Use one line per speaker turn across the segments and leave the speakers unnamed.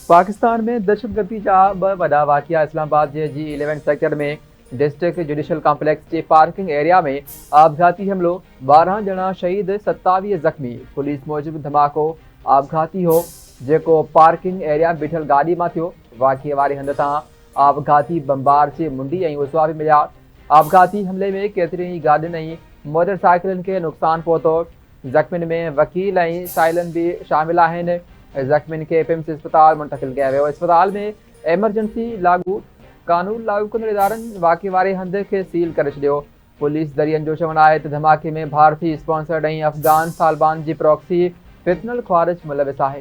पाकिस्तान में दहशतगर्दी जा वॾा वाक़िया इस्लामाबाद जे G11 सेक्टर में डिस्ट्रिक्ट जुडिशल कॉम्प्लेक्स के पार्किंग एरिया में आपघाती हमलो 12 ॼणा शहीद 27 ज़ख़्मी। पुलिस मूजिब धमाको आपघाती हो जेको पार्किंग एरिया में बीठल गाड़ी में थियो। वाक़िए वारे हंध तां आपघाती बम्बार जे मुंडी ऐं उसवा भी मिलिया। आपघाती हमले में केतिरियुनि गाॾियुनि ऐं मोटरसाइकिलनि खे नुक़सान पहुतो। ज़ख़्मियुनि में वकील ऐं साइलन भी शामिल आहिनि। ज़ख़्मियुनि खे पिम्स अस्पताल मुंतक़िल किया वियो। अस्पताल में एमरजेंसी कानून लागू कंदड़ इदारनि वाक़िए वारे हंध खे सील करे छॾियो। पुलिस ज़रियनि जो चवणु आहे त धमाके में भारतीय स्पॉन्सर्ड ऐं अफ़गान तालिबान जी प्रॉक्सी फितनल ख़्वारिज मुलविस आहे।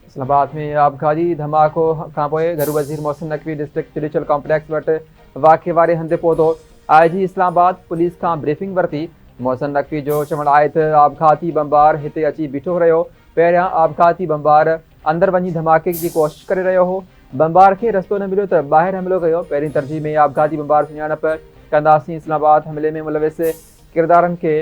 इस्लामाबाद में आपघाती धमाको खां पोइ घरू वज़ीर Mohsin Naqvi district judicial complex वटि वाक़िए वारे हंधि पहुतो। IG इस्लामाबाद पुलिस खां ब्रीफिंग वरिती। मोहसिन नक़वी जो चवणु आहे त आपघाती बम्बार हिते अची बीठो रहियो। पहिरियां आपघाती बम्बार अंदरि वञी धमाके जी कोशिशि करे रहियो हो। बम्बार खे रस्तो न मिलियो त ॿाहिरि हमिलो कयो। पहिरीं तरजीह में आपघाती बम्बार सुञाणप कंदासीं। इस्लामाबाद हमले में मुलविस किरदारनि खे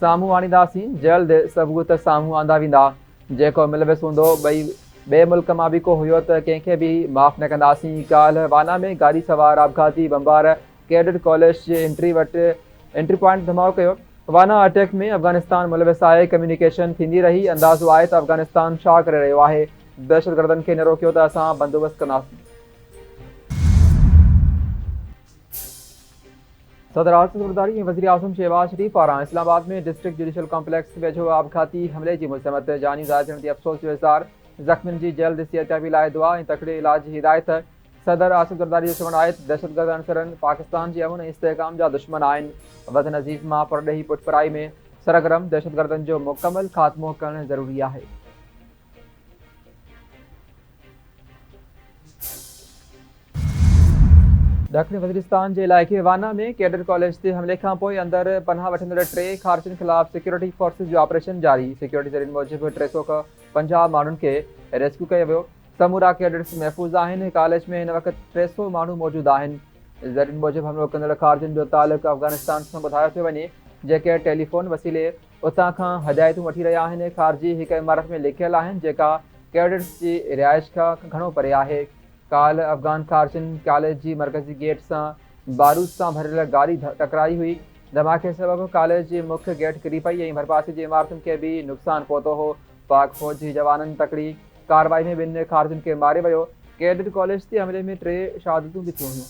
साम्हूं आणींदासीं। जल्द सबूत साम्हूं आंदा वेंदा। जेको मुलविस हूंदो ॿिए मुल्क मां बि को हुयो त कंहिंखे बि माफ़ न कंदासीं। काल्ह वाना में गाॾी सवार आपघाती बम्बार कैडेट कॉलेज जे एंट्री पॉइंट धमाको कयो। वाना अटैक में अफ़गानिस्तान मुलविस आहे। कम्युनिकेशन थींदी रही। अंदाज़ो आहे त अफ़गानिस्तान छा करे रहियो आहे। दहशतगर्दनि खे न रोकियो त असां बंदोबस्तु कंदासीं। सदर आसिफ ज़रदारी ऐं वज़ीर आज़म शहबाज शरीफ पारां इस्लामाबाद में डिस्ट्रिक्ट जुडिशल कॉम्प्लेक्स वेझो आपघाती हमले जी मुस्तमत। जानी ज़ाया थियण ते अफ़सोस जो इज़हार। ज़ख़्मियुनि जी जल्द सिहतयाबी लाइ दुआ ऐं तकिड़े इलाज जी हिदायत। सदर आसिफ ज़रदारी जो चवणु आहे त दहशतगर्द अंसरनि पाकिस्तान जे अमन ऐं इस्तेहकाम जा दुश्मन आहिनि। वतन अज़ीज़ मां परॾेही पुठिपराई में सरगर्म दहशतगर्दनि जो मुकमल ख़ात्मो करणु ज़रूरी आहे। ॾखिण वज़ीरिस्तान जे इलाइक़े वाना में कैडेट कॉलेज ते हमले खां पोइ अंदरि पनाह वठंदड़ 3 ख़ारिजियुनि ख़िलाफ़ सिक्योरिटी फोर्सिस जो ऑपरेशन जारी। सिक्योरिटी ज़रियनि मूजिबि 350 माण्हुनि खे रेस्क्यू कयो वियो। समूरा कैडेट्स महफ़ूज़ आहिनि। कॉलेज में हिन वक़्तु 300 माण्हू मौजूदु आहिनि। ज़रियनि मूजिबि हमलो कंदड़ ख़ारिजियुनि जो तालुक़ु अफ़गानिस्तान सां ॿुधायो पियो वञे, जेके टेलीफोन वसीले उतां खां हदायतूं वठी रहिया आहिनि। ख़ारिजी हिकु इमारत में लिखियलु आहिनि जेका कैडेट्स जी रिहाइश खां घणो परे आहे। काल्ह अफ़गान ख़ारिजियुनि कॉलेज जी मरकज़ी गेट सां बारूद सां भरियल गाॾी टकराई हुई। धमाके सबबि कॉलेज जी मुख्य गेट किरी पई ऐं भरपासे जी इमारतुनि खे बि नुक़सानु पहुतो हो। पाक फ़ौज जी जवाननि तकड़ी कार्रवाई में 2 ख़ारिजियुनि खे मारे वियो। कैडेट कॉलेज ते हमले में 3 शहादतूं बि थियूं हुयूं।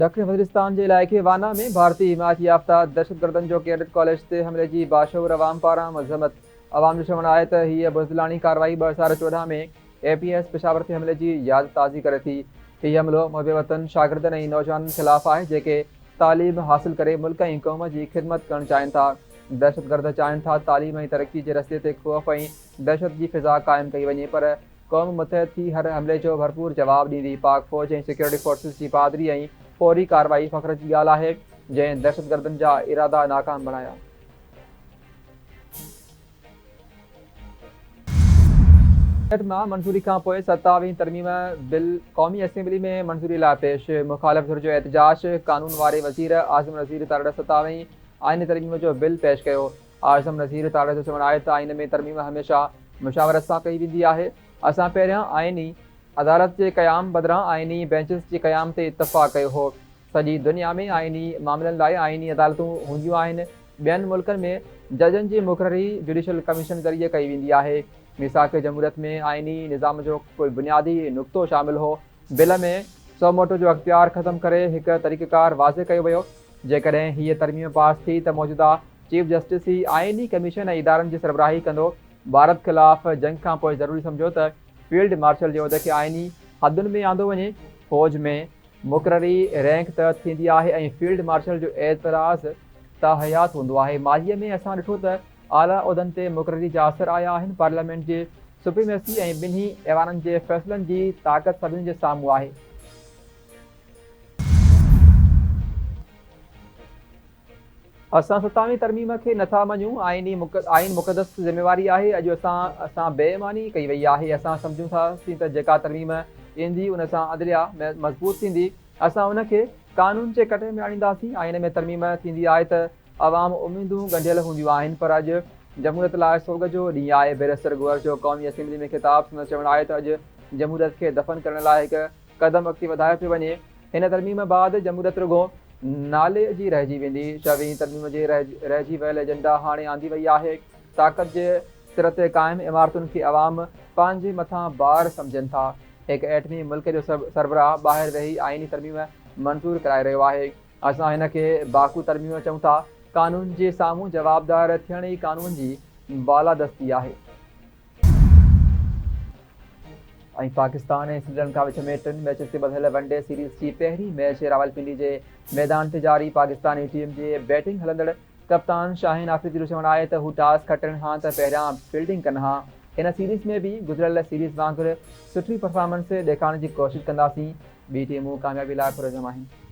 ॾखिण वज़ीरिस्तान जे इलाइक़े वाना में भारतीय हिमायत याफ़्ता दहशतगर्दनि जो कैडेट कॉलेज ते हमले जी बाशऊर अवाम पारां मज़म्मत। अवाम जो चवणु आहे त हीअ बुज़दिलानी कार्रवाई 2014 में APS पेशावर ते हमले जी यादि ताज़ी करे थी। हीउ हमलो मुहिब वतन शागिर्दनि ऐं नौजवाननि ख़िलाफ़ आहे जेके तालीम हासिल करे मुल्क ऐं क़ौम जी ख़िदमत करणु चाहिनि था। दहशतगर्द चाहिनि था तालीम ऐं तरक़ी जे रस्ते ते ख़ौफ़ ऐं दहशत जी फ़िज़ा क़ाइमु कई वञे, पर क़ौम मुतहद थी हर हमले जो भरपूर जवाबु ॾींदी। पाक फ़ौज ऐं सिक्योरिटी फोर्सिस जी बहादुरी ऐं फौरी कार्रवाई फ़ख्र जी ॻाल्हि आहे जंहिं दहशतगर्दनि जा इरादा नाकाम बणाया। मां मंज़ूरी खां पोइ 27वीं तरमीम बिल क़ौमी असेंबली में मंज़ूरी लाइ पेश। मुख़ालिफ़ धुर जो एहतजाज। कानून वारे वज़ीर आज़म नज़ीर तारड़ 27वीं आइन तरमीम जो बिल पेश कयो। आज़म नज़ीर तारड़ जो चवणु आहे त आइन में तरमीम हमेशह मुशावरत सां कई वेंदी आहे। असां पहिरियां आइनी अदालत जे क़याम बदिरां आइनी बेंचिस जे क़याम ते इतफ़ाक़ कयो हो। सॼी दुनिया में आइनी मामलनि लाइ आइनी अदालतूं हूंदियूं आहिनि। ॿियनि मुल्कनि में जजनि जी मुक़ररी जुडिशल कमीशन ज़रिए कई वेंदी आहे। मिसाक़ जमहूरियत में आइनी निज़ाम जो कोई बुनियादी नुक़्तो शामिल हो। बिल में सोमोटो जो अख़्तियार ख़तमु करे हिकु तरीक़ेकार वाज़े कयो वियो। जेकॾहिं हीअ तरमीम पास थी त मौजूदा चीफ जस्टिस ई आइनी कमीशन ऐं इदारनि जी सरबराही कंदो। भारत ख़िलाफ़ जंग खां पोइ ज़रूरी सम्झो त फील्ड मार्शल जे उहिदे खे आइनी हदुनि में आंदो वञे। फ़ौज में मुक़ररी रैंक त थींदी आहे ऐं फील्ड मार्शल जो एतिराज़ त हयात हूंदो आहे। मालीअ में असां ॾिठो त आला उहिदनि ते मुक़ररी जा असर आया आहिनि। पार्लियामेंट जे सुप्रीमेसी ऐं ॿिन्ही ऐवाननि जे फ़ैसिलनि जी ताक़त सभिनी जे साम्हूं आहे। असां 27वीं तरमीम खे नथा मञूं। आइन मुक़दस ज़िम्मेवारी आहे। अॼु असां बेईमानी कई वई आहे। असां सम्झूं था त जेका तरमीम ईंदी उन सां अदलिया मज़बूत थींदी। असां उनखे कानून जे कटे में आणींदासीं। आइन में तरमीम थींदी आहे त आवाम उम्मीदूं ॻंढियल हूंदियूं आहिनि, पर अॼु जमहूरियत लाइ सोग जो ॾींहुं आहे। बैरिस्टर गोहर जो क़ौमी असेंबली में ख़िताब संदसि चवणु आहे त अॼु जमहूरियत खे दफ़न करण लाइ हिकु क़दम अॻिते वधायो पियो वञे। हिन तरमीम बाद जमहूरियत रुॻो नाले जी रहिजी वेंदी। 26वीं तरमीम जे रहिजी वियल एजेंडा हाणे आंदी वई आहे। ताक़त जे सिर ते क़ाइमु इमारतुनि खे अवाम पंहिंजे मथां बार सम्झनि था। हिकु एटमी मुल्क जो सरबराह ॿाहिरि वेही आइनी तरमीम मंज़ूर कराए रहियो आहे। असां हिन खे बाकू तरमीम चऊं था। कानून जे साम्हूं जवाबदार थियण ई कानून जी बालादस्ती आहे। ऐं पाकिस्तान ऐं श्रीलंका विच में 3 मैचनि ते ॿधियल वनडे सीरीज़ जी पहिरीं मैच रावलपिंडी जे मैदान ते जारी। पाकिस्तानी टीम जे बैटिंग हलंदड़ कप्तान शाहीन आफ़्रीदी जो चवणु आहे त हू टॉस खटनि हा त पहिरियां फील्डिंग कनि हा। इन सीरीज़ में बि गुज़िरियल सीरीज़ वांगुरु सुठी परफॉर्मेंस ॾेखारण जी कोशिशि कंदासीं। ॿी टीमूं कामयाबी लाइ पुरज़म आहिनि।